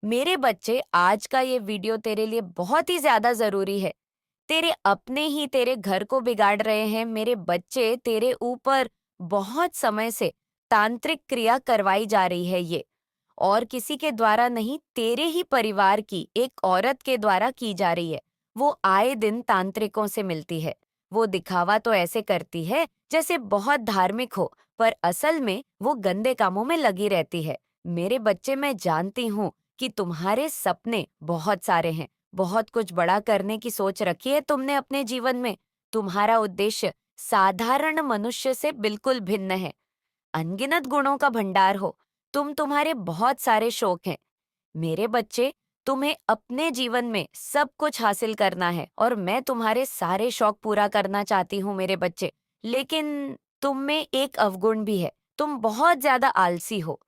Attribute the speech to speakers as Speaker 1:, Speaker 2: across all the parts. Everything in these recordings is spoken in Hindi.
Speaker 1: मेरे बच्चे, आज का ये वीडियो तेरे लिए बहुत ही ज्यादा जरूरी है। तेरे अपने ही तेरे घर को बिगाड़ रहे हैं मेरे बच्चे। तेरे ऊपर बहुत समय से तांत्रिक क्रिया करवाई जा रही है ये, और किसी के द्वारा नहीं, तेरे ही परिवार की एक औरत के द्वारा की जा रही है। वो आए दिन तांत्रिकों से मिलती है। वो दिखावा तो ऐसे करती है जैसे बहुत धार्मिक हो, पर असल में वो गंदे कामों में लगी रहती है। मेरे बच्चे, मैं जानती हूँ कि तुम्हारे सपने बहुत सारे हैं। बहुत कुछ बड़ा करने की सोच रखी है तुमने अपने जीवन में। तुम्हारा उद्देश्य साधारण मनुष्य से बिल्कुल भिन्न है। अनगिनत गुणों का भंडार हो तुम। तुम्हारे बहुत सारे शौक हैं मेरे बच्चे। तुम्हें अपने जीवन में सब कुछ हासिल करना है और मैं तुम्हारे सारे शौक पूरा करना चाहती हूँ मेरे बच्चे। लेकिन तुम में एक अवगुण भी है। तुम बहुत ज्यादा आलसी हो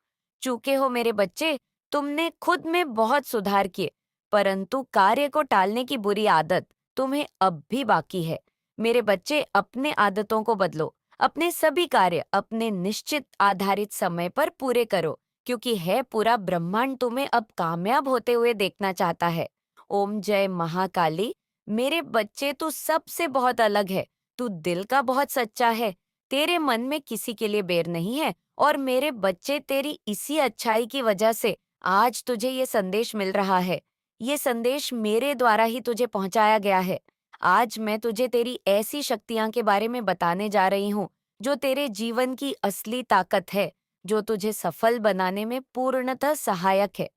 Speaker 1: चुके हो मेरे बच्चे। तुमने खुद में बहुत सुधार किए, परंतु कार्य को टालने की बुरी आदत तुम्हें अब भी बाकी है। मेरे बच्चे, अपने आदतों को बदलो। अपने सभी कार्य अपने निश्चित आधारित समय पर पूरे करो, क्योंकि है पूरा ब्रह्मांड तुम्हें अब कामयाब होते हुए देखना चाहता है। ओम जय महाकाली। मेरे बच्चे, तू सबसे बहुत अलग है। तू दिल का बहुत सच्चा है। तेरे मन में किसी के लिए बैर नहीं है। और मेरे बच्चे, तेरी इसी अच्छाई की वजह से आज तुझे ये संदेश मिल रहा है। ये संदेश मेरे द्वारा ही तुझे पहुंचाया गया है। आज मैं तुझे तेरी ऐसी शक्तियां के बारे में बताने जा रही हूँ जो तेरे जीवन की असली ताकत है, जो तुझे सफल बनाने में पूर्णतः सहायक है।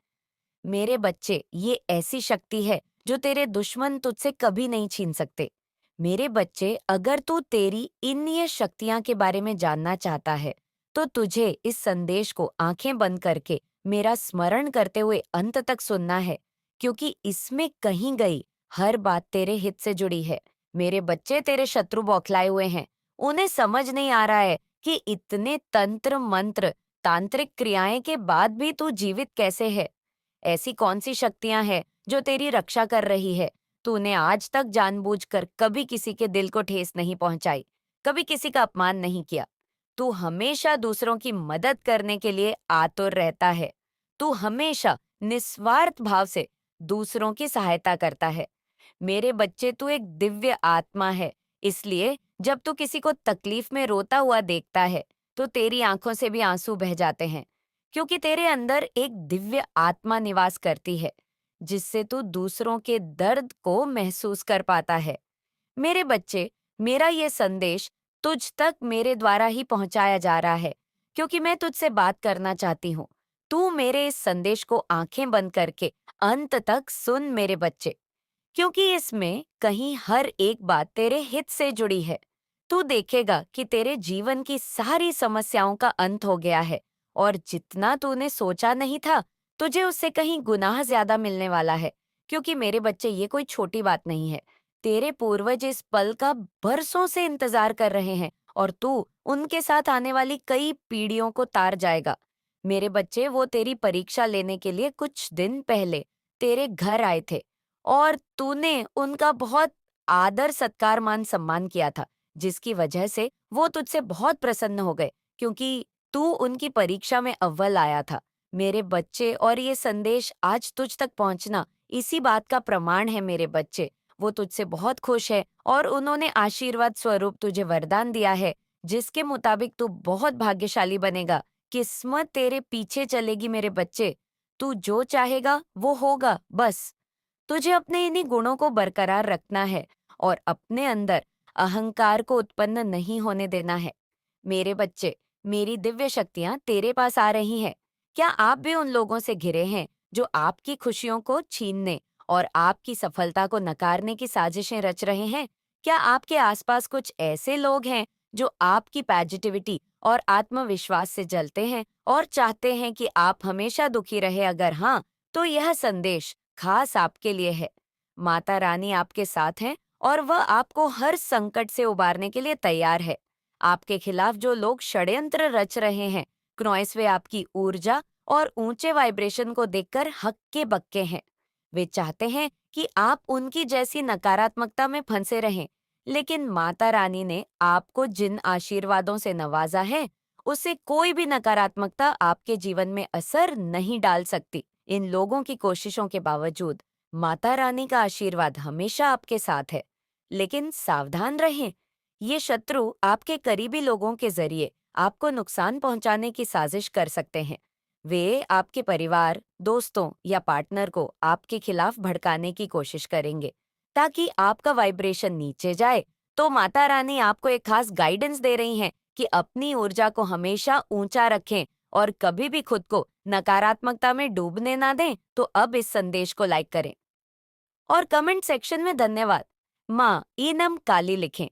Speaker 1: मेरे बच्चे, ये ऐसी शक्ति है जो तेरे दुश्मन तुझसे कभी नहीं छीन सकते। मेरे बच्चे, अगर तू तेरी इन ये शक्तियां के बारे में जानना चाहता है, तो तुझे इस संदेश को आंखें बंद करके मेरा स्मरण करते हुए अंत तक सुनना है, क्योंकि इसमें कहीं गई हर बात तेरे हित से जुड़ी है। मेरे बच्चे, तेरे शत्रु बौखलाए हुए हैं। उन्हें समझ नहीं आ रहा है कि इतने तंत्र मंत्र तांत्रिक क्रियाएं के बाद भी तू जीवित कैसे है। ऐसी कौन सी शक्तियां हैं जो तेरी रक्षा कर रही है। तूने आज तक जानबूझकर कभी किसी के दिल को ठेस नहीं पहुंचाई, कभी किसी का अपमान नहीं किया। तू हमेशा दूसरों की मदद करने के लिए आतुर रहता है। तू हमेशा निस्वार्थ भाव से दूसरों की सहायता करता है। मेरे बच्चे, तू एक दिव्य आत्मा है। इसलिए जब तू किसी को तकलीफ में रोता हुआ देखता है, तो तेरी आंखों से भी आंसू बह जाते हैं, क्योंकि तेरे अंदर एक दिव्य आत्मा निवास करती है, जिससे तू दूसरों के दर्द को महसूस कर पाता है। मेरे बच्चे, मेरा ये संदेश तुझ तक मेरे द्वारा ही पहुंचाया जा रहा है, क्योंकि मैं तुझसे बात करना चाहती हूँ। तू मेरे इस संदेश को आंखें बंद करके अंत तक सुन मेरे बच्चे, क्योंकि इसमें कहीं हर एक बात तेरे हित से जुड़ी है। तू देखेगा कि तेरे जीवन की सारी समस्याओं का अंत हो गया है, और जितना तूने सोचा नहीं था, तुझे उससे कहीं गुनाह ज्यादा मिलने वाला है। क्योंकि मेरे बच्चे, ये कोई छोटी बात नहीं है। तेरे पूर्वज इस पल का बरसों से इंतजार कर रहे हैं, और तू उनके साथ आने वाली कई पीढ़ियों को तार जाएगा। मेरे बच्चे, वो तेरी परीक्षा लेने के लिए कुछ दिन पहले तेरे घर आए थे, और तूने उनका बहुत आदर सत्कार मान सम्मान किया था, जिसकी वजह से वो तुझसे बहुत प्रसन्न हो गए, क्योंकि तू उनकी परीक्षा में अव्वल आया था। मेरे बच्चे, और ये संदेश आज तुझ तक पहुंचना इसी बात का प्रमाण है मेरे बच्चे। वो तुझसे बहुत खुश है, और उन्होंने आशीर्वाद स्वरूप तुझे वरदान दिया है, जिसके मुताबिक तू बहुत भाग्यशाली बनेगा। किस्मत तेरे पीछे चलेगी मेरे बच्चे। तू जो चाहेगा वो होगा। बस तुझे अपने इन्हीं गुणों को बरकरार रखना है, और अपने अंदर अहंकार को उत्पन्न नहीं होने देना है। मेरे बच्चे, मेरी दिव्य शक्तियां तेरे पास आ रही हैं। क्या आप भी उन लोगों से घिरे हैं जो आपकी खुशियों को छीनने और आपकी सफलता को नकारने की साजिशें रच रहे हैं? क्या आपके आसपास कुछ ऐसे लोग हैं जो आपकी पॉजिटिविटी और आत्मविश्वास से जलते हैं और चाहते हैं कि आप हमेशा दुखी रहे? अगर हाँ, तो यह संदेश खास आपके लिए है। माता रानी आपके साथ हैं, और वह आपको हर संकट से उबारने के लिए तैयार है। आपके खिलाफ जो लोग षड्यंत्र रच रहे हैं, क्रॉइस, वे आपकी ऊर्जा और ऊंचे वाइब्रेशन को देखकर हक्के बक्के हैं। वे चाहते हैं कि आप उनकी जैसी नकारात्मकता में फंसे रहें। लेकिन माता रानी ने आपको जिन आशीर्वादों से नवाजा है, उससे कोई भी नकारात्मकता आपके जीवन में असर नहीं डाल सकती। इन लोगों की कोशिशों के बावजूद माता रानी का आशीर्वाद हमेशा आपके साथ है। लेकिन सावधान रहें, ये शत्रु आपके करीबी लोगों के जरिए आपको नुकसान पहुंचाने की साजिश कर सकते हैं। वे आपके परिवार, दोस्तों या पार्टनर को आपके खिलाफ भड़काने की कोशिश करेंगे ताकि आपका वाइब्रेशन नीचे जाए। तो माता रानी आपको एक खास गाइडेंस दे रही हैं कि अपनी ऊर्जा को हमेशा ऊंचा रखें और कभी भी खुद को नकारात्मकता में डूबने ना दें। तो अब इस संदेश को लाइक करें और कमेंट सेक्शन में धन्यवाद माँ ईनम काली लिखें।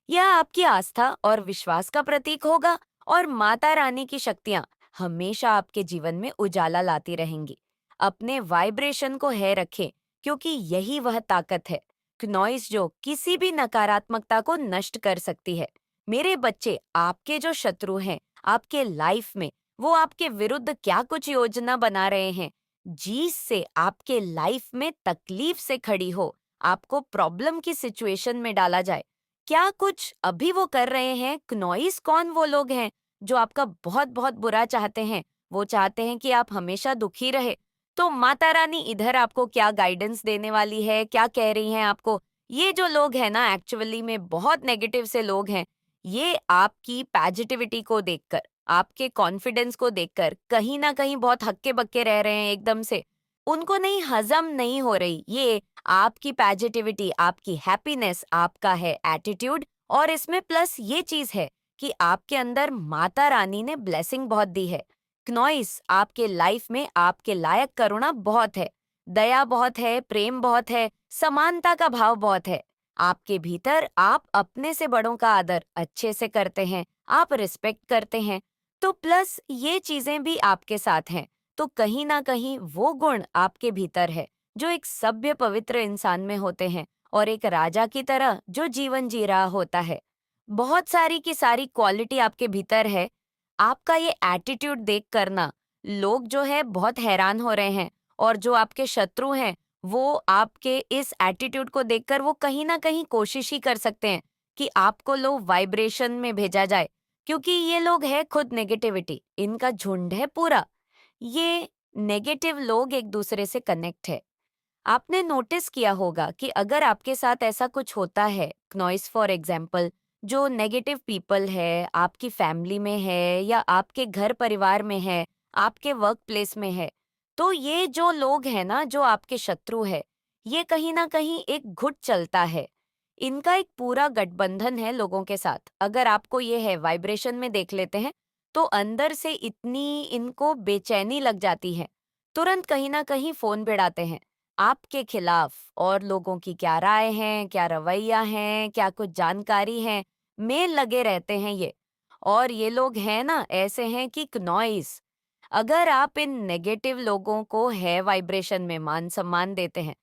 Speaker 1: यह आपकी आस्था और विश्वास का प्रतीक होगा और माता रानी की शक्तियाँ हमेशा आपके जीवन में उजाला लाती रहेंगी। अपने वाइब्रेशन को है रखें क्योंकि यही वह ताकत है नॉइस जो किसी भी नकारात्मकता को नष्ट कर सकती है। मेरे बच्चे, आपके जो शत्रु हैं आपके लाइफ में, वो आपके विरुद्ध क्या कुछ योजना बना रहे हैं जिससे आपके लाइफ में तकलीफ से खड़ी हो, आपको प्रॉब्लम की सिचुएशन में डाला जाए। क्या कुछ अभी वो कर रहे हैं? क्नॉइस कौन वो लोग हैं जो आपका बहुत बहुत बुरा चाहते हैं? वो चाहते हैं कि आप हमेशा दुखी रहे। तो माता रानी इधर आपको क्या गाइडेंस देने वाली है, क्या कह रही हैं आपको? ये जो लोग हैं ना, एक्चुअली में बहुत नेगेटिव से लोग हैं। ये आपकी पॉजिटिविटी को देखकर, आपके कॉन्फिडेंस को देखकर कहीं ना कहीं बहुत हक्के बक्के रह रहे हैं एकदम से। उनको नहीं, हजम नहीं हो रही ये आपकी पॉजिटिविटी, आपकी हैप्पीनेस, आपका है एटीट्यूड। और इसमें प्लस ये चीज है कि आपके अंदर माता रानी ने ब्लेसिंग बहुत दी है। क्नॉइस, आपके लाइफ में आपके लायक करुणा बहुत है, दया बहुत है, प्रेम बहुत है, समानता का भाव बहुत है। आपके भीतर आप अपने से बड़ों का आदर अच्छे से करते हैं, आप रिस्पेक्ट करते हैं। तो प्लस ये चीजें भी आपके साथ हैं। तो कहीं ना कहीं वो गुण आपके भीतर है जो एक सभ्य पवित्र इंसान में होते हैं और एक राजा की तरह जो जीवन जी रहा होता है। बहुत सारी की सारी क्वालिटी आपके भीतर है। आपका ये एटीट्यूड देख कर ना, लोग जो है बहुत हैरान हो रहे हैं और जो आपके शत्रु हैं वो आपके इस एटीट्यूड को देखकर वो कहीं ना कहीं कोशिश ही कर सकते हैं कि आपको लो वाइब्रेशन में भेजा जाए, क्योंकि ये लोग है खुद नेगेटिविटी, इनका झुंड है पूरा। ये नेगेटिव लोग एक दूसरे से कनेक्ट है। आपने नोटिस किया होगा कि अगर आपके साथ ऐसा कुछ होता है, नॉइस फॉर एग्जाम्पल, जो नेगेटिव पीपल है, आपकी फैमिली में है या आपके घर परिवार में है, आपके वर्क प्लेस में है, तो ये जो लोग हैं ना, जो आपके शत्रु है, ये कहीं ना कहीं एक गुट चलता है। इनका एक पूरा गठबंधन है लोगों के साथ। अगर आपको ये है, वाइब्रेशन में देख लेते हैं, तो अंदर से इतनी इनको बेचैनी लग जाती है, तुरंत कहीं ना कहीं फोन भिड़ाते हैं आपके खिलाफ। और लोगों की क्या राय है, क्या रवैया है, क्या कुछ जानकारी है, मेल लगे रहते हैं ये। और ये लोग हैं ना, ऐसे हैं कि नॉइस, अगर आप इन नेगेटिव लोगों को है वाइब्रेशन में मान सम्मान देते हैं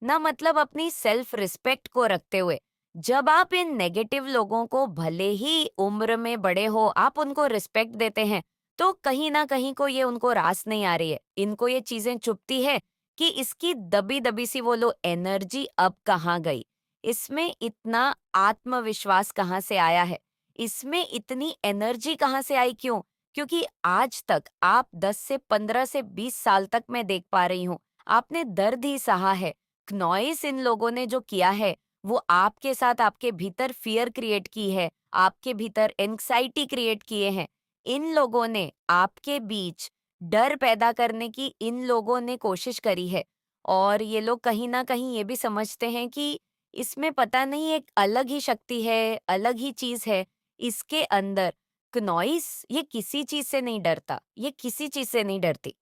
Speaker 1: ना, मतलब अपनी सेल्फ रिस्पेक्ट को रखते हुए, जब आप इन नेगेटिव लोगों को भले ही उम्र में बड़े हो, आप उनको रिस्पेक्ट देते हैं, तो कहीं ना कहीं को ये उनको रास नहीं आ रही है, इनको ये चीजें चुभती है कि इसकी दबी दबी सी वो लो एनर्जी अब कहाँ गई, इसमें इतना आत्मविश्वास कहाँ से आया है, इसमें इतनी एनर्जी कहाँ से आई, क्यों? क्योंकि आज तक आप 10 से 15 से 20 साल तक मैं देख पा रही हूँ, आपने दर्द ही सहा है। नॉइस इन लोगों ने जो किया है, वो आपके साथ आपके भीतर फियर क्रिएट की है, आपके भीतर एंग्जाइटी क्रिएट किए हैं। इन लोगों ने आपके बीच डर पैदा करने की इन लोगों ने कोशिश करी है। और ये लोग कहीं ना कहीं ये भी समझते हैं कि इसमें पता नहीं एक अलग ही शक्ति है, अलग ही चीज है इसके अंदर। नॉइस ये किसी चीज से नहीं डरता, ये किसी चीज से नहीं डरती।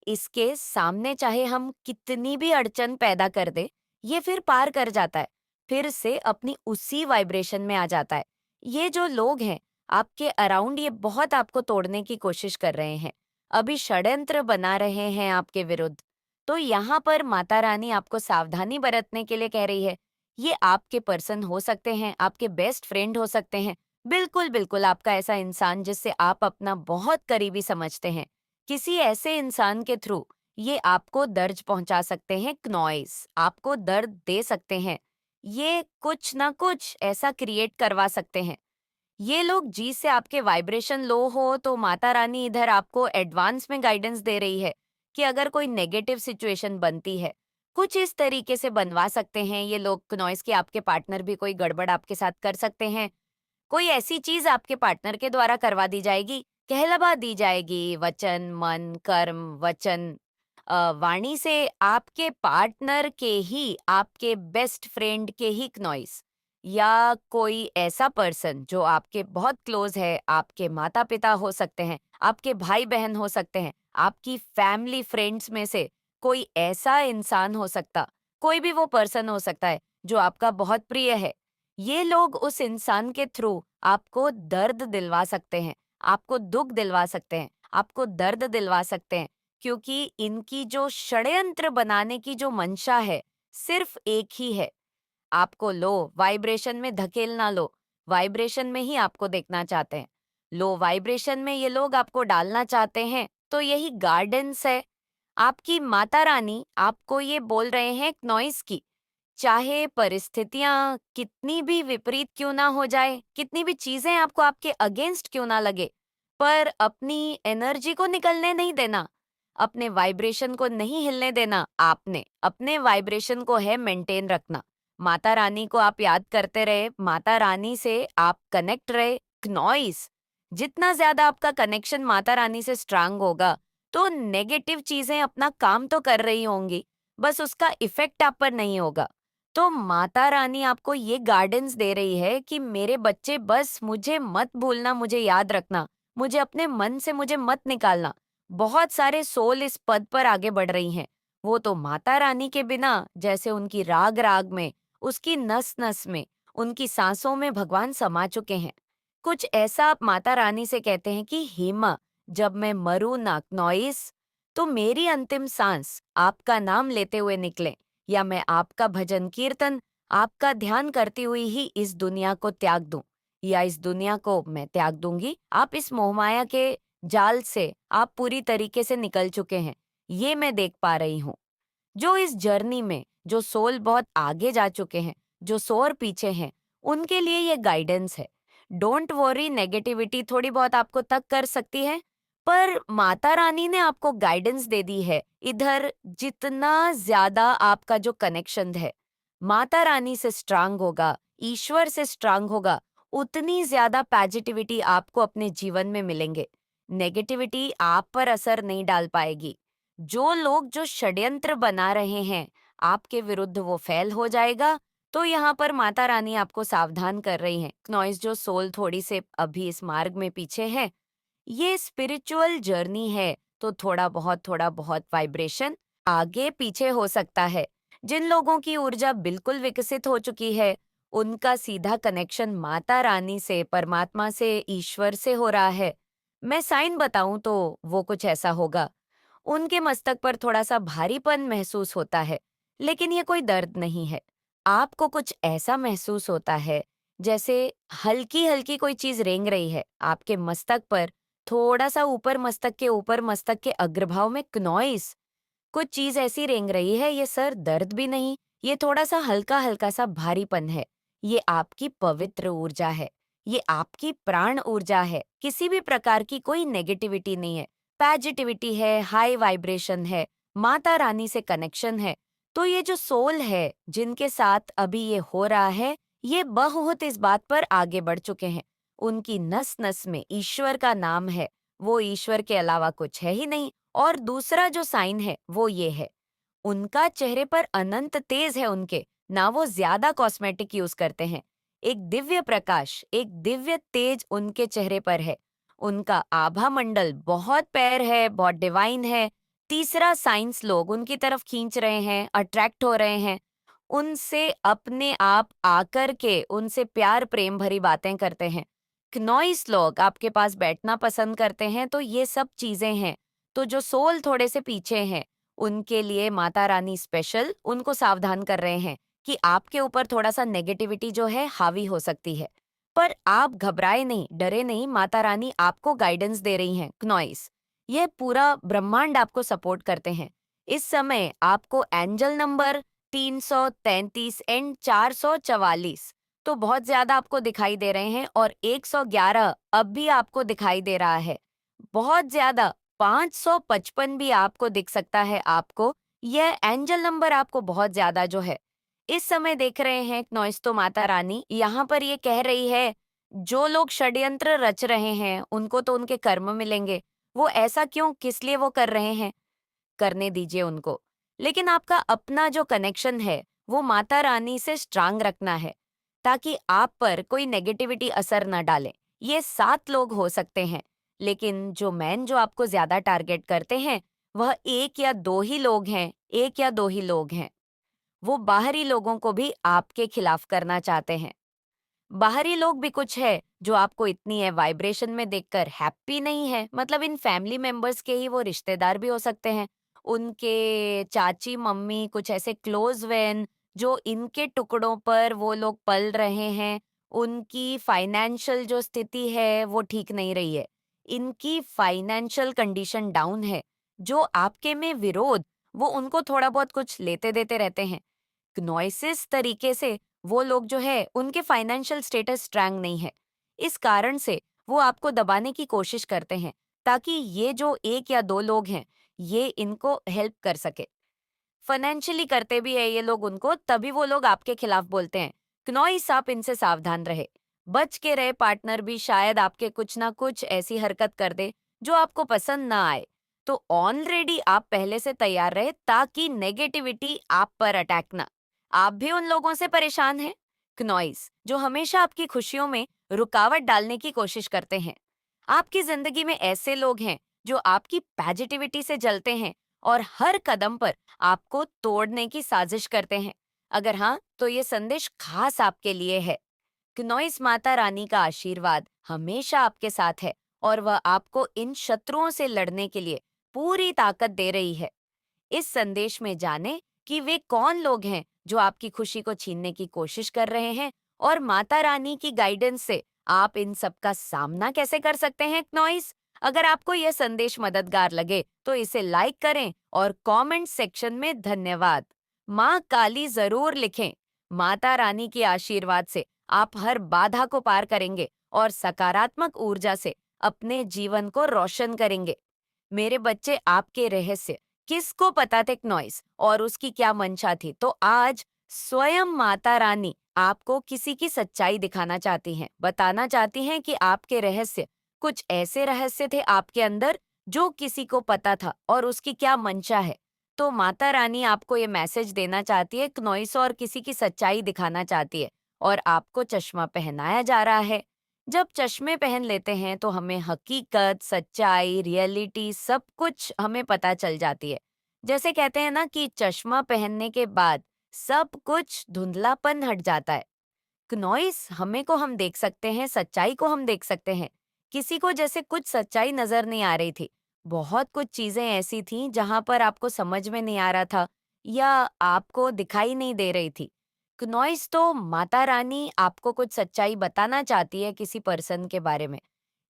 Speaker 1: इसके सामने चाहे हम कितनी भी अड़चन पैदा कर दे, ये फिर पार कर जाता है, फिर से अपनी उसी वाइब्रेशन में आ जाता है। ये जो लोग हैं आपके अराउंड, ये बहुत आपको तोड़ने की कोशिश कर रहे हैं, अभी षड्यंत्र बना रहे हैं आपके विरुद्ध। तो यहाँ पर माता रानी आपको सावधानी बरतने के लिए कह रही है। ये आपके पर्सन हो सकते हैं, आपके बेस्ट फ्रेंड हो सकते हैं, बिल्कुल बिल्कुल आपका ऐसा इंसान जिससे आप अपना बहुत करीबी समझते हैं। किसी ऐसे इंसान के थ्रू ये आपको दर्द पहुंचा सकते हैं, नॉइस आपको दर्द दे सकते हैं, ये कुछ ना कुछ ऐसा क्रिएट करवा सकते हैं। ये लोग जिससे आपके वाइब्रेशन लो हो, तो माता रानी इधर आपको एडवांस में गाइडेंस दे रही है कि अगर कोई नेगेटिव सिचुएशन बनती है, कुछ इस तरीके से बनवा सकते हैं ये लोग नॉइस कि आपके पार्टनर भी कोई गड़बड़ आपके साथ कर सकते हैं। कोई ऐसी चीज आपके पार्टनर के द्वारा करवा दी जाएगी, कहलवा दी जाएगी वचन, मन, कर्म, वचन, वाणी से आपके पार्टनर के ही, आपके बेस्ट फ्रेंड के ही नॉइस या कोई ऐसा पर्सन जो आपके बहुत क्लोज है, आपके माता-पिता हो सकते हैं, आपके भाई-बहन हो सकते हैं, आपकी फैमिली फ्रेंड्स में से कोई ऐसा इंसान हो सकता, कोई भी वो पर्सन हो सकता है जो आपका बहुत प्रिय है। ये लोग उस इंसान के थ्रू आपको दर्द दिलवा सकते हैं, आपको दुःख दिलवा सकते हैं, आपको दर्द दिलवा सकते हैं, क्योंकि इनकी जो षड्यंत्र बनाने की जो मंशा है, सिर्फ एक ही है, आपको लो वाइब्रेशन में धकेलना, लो वाइब्रेशन में ही आपको देखना चाहते हैं। लो वाइब्रेशन में ये लोग आपको डालना चाहते हैं, तो यही गार्डेंस है। आपकी माता रानी आपको ये बोल रहे हैं नॉइस की, चाहे परिस्थितियां कितनी भी विपरीत क्यों ना हो जाए, कितनी भी चीजें आपको आपके अगेंस्ट क्यों ना लगे, पर अपनी एनर्जी को निकलने नहीं देना, अपने वाइब्रेशन को नहीं हिलने देना। आपने अपने वाइब्रेशन को है मेंटेन रखना। माता रानी को आप याद करते रहे, माता रानी से आप कनेक्ट रहे। नॉइस जितना ज्यादा आपका कनेक्शन माता रानी से स्ट्रांग होगा, तो नेगेटिव चीजें अपना काम तो कर रही होंगी, बस उसका इफेक्ट आप पर नहीं होगा। तो माता रानी आपको ये गाइडेंस दे रही है कि मेरे बच्चे, बस मुझे मत भूलना, मुझे याद रखना, मुझे अपने मन से मुझे मत निकालना। बहुत सारे सोल इस पद पर आगे बढ़ रही हैं, वो तो माता रानी के बिना, जैसे उनकी राग राग में, उसकी नस नस में, उनकी सांसों में भगवान समा चुके हैं। कुछ ऐसा आप माता रानी से कहते हैं कि हेमा, जब मैं मरूं ना नॉइस, तो मेरी अंतिम सांस आपका नाम लेते हुए निकले, या मैं आपका भजन कीर्तन, आपका ध्यान करती हुई ही इस दुनिया को त्याग दूं, या इस दुनिया को मैं त्याग दूंगी। आप इस मोहमाया के जाल से आप पूरी तरीके से निकल चुके हैं, ये मैं देख पा रही हूँ। जो इस जर्नी में जो सोल बहुत आगे जा चुके हैं, जो सोर पीछे हैं, उनके लिए ये गाइडेंस है। डोंट वरी, नेगेटिविटी थोड़ी बहुत आपको तक कर सकती है, पर माता रानी ने आपको गाइडेंस दे दी है। इधर जितना ज्यादा आपका जो कनेक्शन है माता रानी से स्ट्रांग होगा, ईश्वर से स्ट्रांग होगा, उतनी ज्यादा पॉजिटिविटी आपको अपने जीवन में मिलेंगे। नेगेटिविटी आप पर असर नहीं डाल पाएगी। जो लोग जो षड्यंत्र बना रहे हैं आपके विरुद्ध, वो फेल हो जाएगा। तो यहाँ पर माता रानी आपको सावधान कर रही हैं। नॉइस जो सोल थोड़ी से अभी इस मार्ग में पीछे है, ये स्पिरिचुअल जर्नी है, तो थोड़ा बहुत वाइब्रेशन आगे पीछे हो सकता है। जिन लोगों की ऊर्जा बिल्कुल विकसित हो चुकी है, उनका सीधा कनेक्शन माता रानी से, परमात्मा से, ईश्वर से हो रहा है। मैं साइन बताऊं तो वो कुछ ऐसा होगा। उनके मस्तक पर थोड़ा-सा भारीपन महसूस होता है, लेकिन ये कोई दर्द नहीं है। आपको कुछ ऐसा महसूस होता है, जैसे हल्की-हल्की कोई चीज़ रेंग रही है आपके मस्तक पर, थोड़ा-सा ऊपर मस्तक के ऊपर, मस्तक के अग्रभाग में क्नॉइस, कुछ चीज़ ऐसी रेंग रही है, ये सर दर्द भी नहीं, ये थोड़ा-सा हल्का-हल्का सा भारीपन है। ये आपकी पवित्र ऊर्जा है, ये आपकी प्राण ऊर्जा है, किसी भी प्रकार की कोई नेगेटिविटी नहीं है। पॉजिटिविटी है, हाई वाइब्रेशन है, माता रानी से कनेक्शन है। तो ये जो सोल है, जिनके साथ अभी ये हो रहा है, ये बहुत इस बात पर आगे बढ़ चुके हैं। उनकी नस-नस में ईश्वर का नाम है, वो ईश्वर के अलावा कुछ है ही नहीं। और दूसरा जो साइन है, वो ये है, उनका चेहरे पर अनंत तेज है उनके, ना वो ज्यादा कॉस्मेटिक यूज करते हैं। एक दिव्य प्रकाश, एक दिव्य तेज उनके चेहरे पर है। उनका आभा मंडल बहुत पैर है, बहुत डिवाइन है। तीसरा साइंस लोग उनकी तरफ खींच रहे हैं, अट्रैक्ट हो रहे हैं। उनसे अपने आप आकर के उनसे प्यार प्रेम भरी बातें करते हैं। नॉइस लोग आपके पास बैठना पसंद करते हैं, तो ये सब चीजें हैं। तो जो सोल थोड़े से पीछे हैं, उनके लिए माता रानी स्पेशल उनको सावधान कर रहे हैं कि आपके ऊपर थोड़ा-सा नेगेटिविटी जो है हावी हो सकती है। पर आप घबराए नहीं, डरे नहीं, माता रानी आपको गाइडेंस दे रही हैं, क्नॉइस। ये पूरा ब्रह्मांड आपको सपोर्ट करते हैं। इस समय आपको एंजल नंबर 333 एंड 444 तो बहुत ज़्यादा आपको दिखाई दे रहे हैं, और 111 अब भी आपको दिखाई दे रहा है। बहुत ज़्यादा 555 भी आपको दिख सकता है आपको, यह एंजल नंबर आपको बहुत ज्यादा जो है। इस समय देख रहे हैं नॉइस तो माता रानी यहाँ पर ये कह रही है, जो लोग षड्यंत्र रच रहे हैं, उनको तो उनके कर्म मिलेंगे। वो ऐसा क्यों, किस लिए वो कर रहे हैं? करने दीजिए उनको। लेकिन आपका अपना जो कनेक्शन है, वो माता रानी से स्ट्रांग रखना है, ताकि आप पर कोई नेगेटिविटी असर न डाले। ये 7 लोग हो सकते हैं, लेकिन जो मैन जो आपको ज़्यादा टारगेट करते हैं, वह 1 या 2 ही लोग हैं, 1 या 2 ही लोग हैं। वो बाहरी लोगों को भी आपके खिलाफ करना चाहते हैं। बाहरी लोग भी कुछ है जो आपको इतनी है वाइब्रेशन में देखकर हैप्पी नहीं है, मतलब इन फैमिली मेंबर्स के ही वो रिश्तेदार भी हो सकते हैं, उनके चाची मम्मी कुछ ऐसे क्लोज वन जो इनके टुकड़ों पर वो लोग पल रहे हैं, उनकी फाइनेंशियल जो स्थिति है वो ठीक नहीं रही है, इनकी फाइनेंशियल कंडीशन डाउन है, जो आपके में विरोध, वो उनको थोड़ा बहुत कुछ लेते देते रहते हैं। नॉइसिस तरीके से वो लोग जो है उनके फाइनेंशियल स्टेटस स्ट्रांग नहीं है। इस कारण से वो आपको दबाने की कोशिश करते हैं, ताकि ये जो 1 या 2 लोग हैं, ये इनको हेल्प कर सके। फाइनेंशियली करते भी है ये लोग उनको, तभी वो लोग आपके खिलाफ बोलते हैं। क्नॉइस आप इनसे सावधान रहे। बच के रहे पार्टनर भी शायद आपके कुछ ना कुछ ऐसी हरकत कर दे जो आपको पसंद ना आए। तो ऑलरेडी आप पहले से तैयार रहे, ताकि नेगेटिविटी आप पर अटैक ना। आप भी उन लोगों से परेशान हैं, क्नॉइस, जो हमेशा आपकी खुशियों में रुकावट डालने की कोशिश करते हैं। आपकी जिंदगी में ऐसे लोग हैं जो आपकी पॉजिटिविटी से जलते हैं और हर कदम पर आपको तोड़ने की साजिश करते हैं। अगर हाँ, तो ये संदेश खास आपके लिए है। क्नोइस माता रानी का आशीर्वाद हमेशा आपके साथ है, और वह आपको इन शत्रुओं से लड़ने के लिए पूरी ताकत दे रही है। इस संदेश में जाने कि वे कौन लोग हैं जो आपकी खुशी को छीनने की कोशिश कर रहे हैं, और माता रानी की गाइडेंस से आप इन सब का सामना कैसे कर सकते हैं। नॉइस, अगर आपको यह संदेश मददगार लगे तो इसे लाइक करें और कमेंट सेक्शन में धन्यवाद माँ काली जरूर लिखें। माता रानी के आशीर्वाद से आप हर बाधा को पार करेंगे और सकारात्मक ऊर्जा से अपने जीवन को रोशन करेंगे। मेरे बच्चे, आपके रहस्य किसको पता थे नॉइस और उसकी क्या मंशा थी, तो आज स्वयं माता रानी आपको किसी की सच्चाई दिखाना चाहती हैं, बताना चाहती हैं कि आपके रहस्य, कुछ ऐसे रहस्य थे आपके अंदर जो किसी को पता था और उसकी क्या मंशा है। तो माता रानी आपको ये मैसेज देना चाहती है नॉइस, और किसी की सच्चाई दिखाना चाहती है, और आपको चश्मा पहनाया जा रहा है। जब चश्मे पहन लेते हैं तो हमें हकीकत, सच्चाई, रियलिटी सब कुछ हमें पता चल जाती है। जैसे कहते हैं ना कि चश्मा पहनने के बाद सब कुछ धुंधलापन हट जाता है। नॉइस हमें को हम देख सकते हैं, सच्चाई को हम देख सकते हैं। किसी को जैसे कुछ सच्चाई नजर नहीं आ रही थी। बहुत कुछ चीजें ऐसी थी जहां पर आपको समझ में नहीं आ रहा था या आपको दिखाई नहीं दे रही थी। नॉइस तो माता रानी आपको कुछ सच्चाई बताना चाहती है किसी पर्सन के बारे में।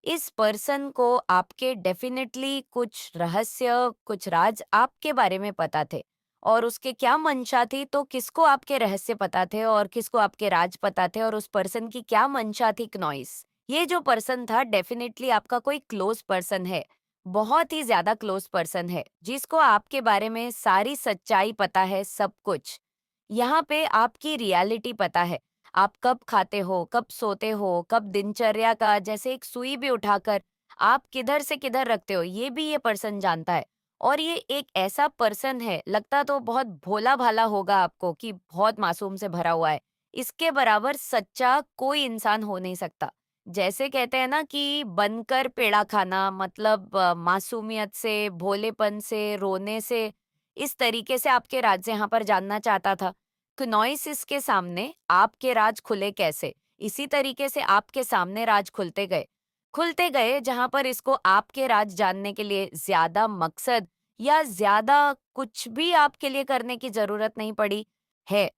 Speaker 1: इस पर्सन को आपके डेफिनेटली कुछ रहस्य, कुछ राज आपके बारे में पता थे, और उसके क्या मंशा थी, तो किसको आपके रहस्य पता थे और किसको आपके राज पता थे, और उस पर्सन की क्या मंशा थी। नॉइस, ये जो पर्सन था डेफिनेटली आपका कोई क्लोज पर्सन है, बहुत ही ज्यादा क्लोज पर्सन है, जिसको आपके बारे में सारी सच्चाई पता है, सब कुछ। यहाँ पे आपकी रियलिटी पता है, आप कब खाते हो, कब सोते हो, कब दिनचर्या का जैसे एक सुई भी उठाकर आप किधर से किधर रखते हो, ये भी ये पर्सन जानता है। और ये एक ऐसा पर्सन है, लगता तो बहुत भोला भाला होगा आपको कि बहुत मासूम से भरा हुआ है। इसके बराबर सच्चा कोई इंसान हो नहीं सकता। जैसे कहते हैं ना कि बनकर पेड़ा खाना, मतलब मासूमियत से, भोलेपन से, रोने से, इस तरीके से आपके राज यहाँ पर जानना चाहता था। क्नोइसिस के सामने आपके राज खुले कैसे, इसी तरीके से आपके सामने राज खुलते गए, जहां पर इसको आपके राज जानने के लिए ज्यादा मकसद या ज्यादा कुछ भी आपके लिए करने की जरूरत नहीं पड़ी है।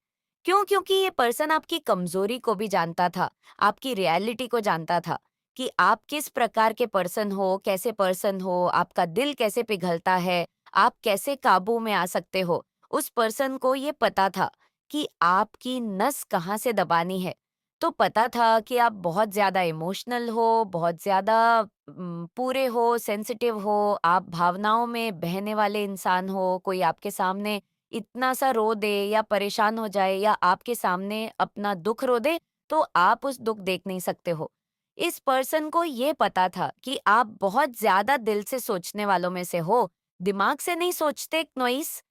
Speaker 1: क्यों? क्योंकि ये पर्सन आपकी कमजोरी को भी जानता था, आपकी रियलिटी को जानता था कि आप किस प्रकार के पर्सन हो, कैसे पर्सन हो, आपका दिल कैसे पिघलता है, आप कैसे काबू में आ सकते हो। उस पर्सन को ये पता था कि आपकी नस कहाँ से दबानी है। तो पता था कि आप बहुत ज़्यादा इमोशनल हो, बहुत ज़्यादा पूरे हो, सेंसिटिव हो, आप भावनाओं में बहने वाले इंसान हो, कोई आपके सामने इतना सा रो दे या परेशान हो जाए या आपके सामने अपना दुःख रो दे, तो आप उस दुःख देख नहीं सकते हो। इस पर्सन को ये पता था कि आप बहुत ज़्यादा दिल से सोचने वालों में से हो, दिमाग से नहीं सोचते नॉइस।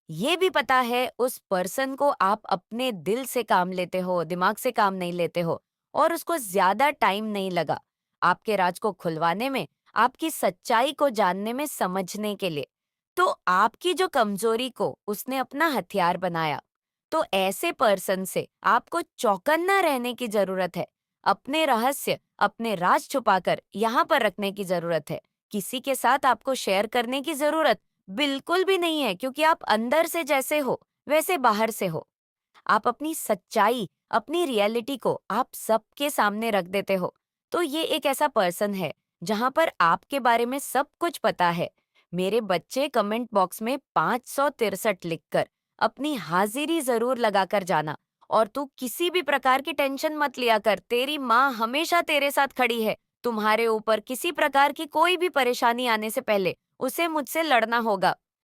Speaker 1: ये भी पता है उस पर्सन को आप अपने दिल से काम लेते हो, दिमाग से काम नहीं लेते हो और उसको ज़्यादा टाइम नहीं लगा आपके राज को खुलवाने में, आपकी सच्चाई को जानने में, समझने के लिए। तो आपकी जो कमजोरी को उसने अपना हथियार बनाया। तो ऐसे पर्सन से आपको चौकन्ना रहने की ज़रूरत है। अपने रहस्य, अपने राज छुपाकर यहाँ पर रखने की ज़रूरत है। किसी के साथ आपको शेयर करने की ज़रूरत बिल्कुल भी नहीं है, क्योंकि आप अंदर से जैसे हो, वैसे बाहर से हो। आप अपनी सच्चाई, अपनी रियलिटी को आप सबके सामने रख देते हो। तो ये एक ऐसा पर्सन है, जहाँ पर आपके बारे में सब कुछ पता है। मेरे बच्चे कमेंट बॉक्स में 563 लिखकर अपनी हाज़िरी ज़रूर लगाकर जाना और तू किसी भी प्रकार की टेंशन मत लिया कर, तेरी माँ हमेशा तेरे साथ खड़ी है। तुम्हारे ऊपर किसी प्रकार की कोई भी परेशानी आने से पहले उसे मुझसे लड़ना होगा।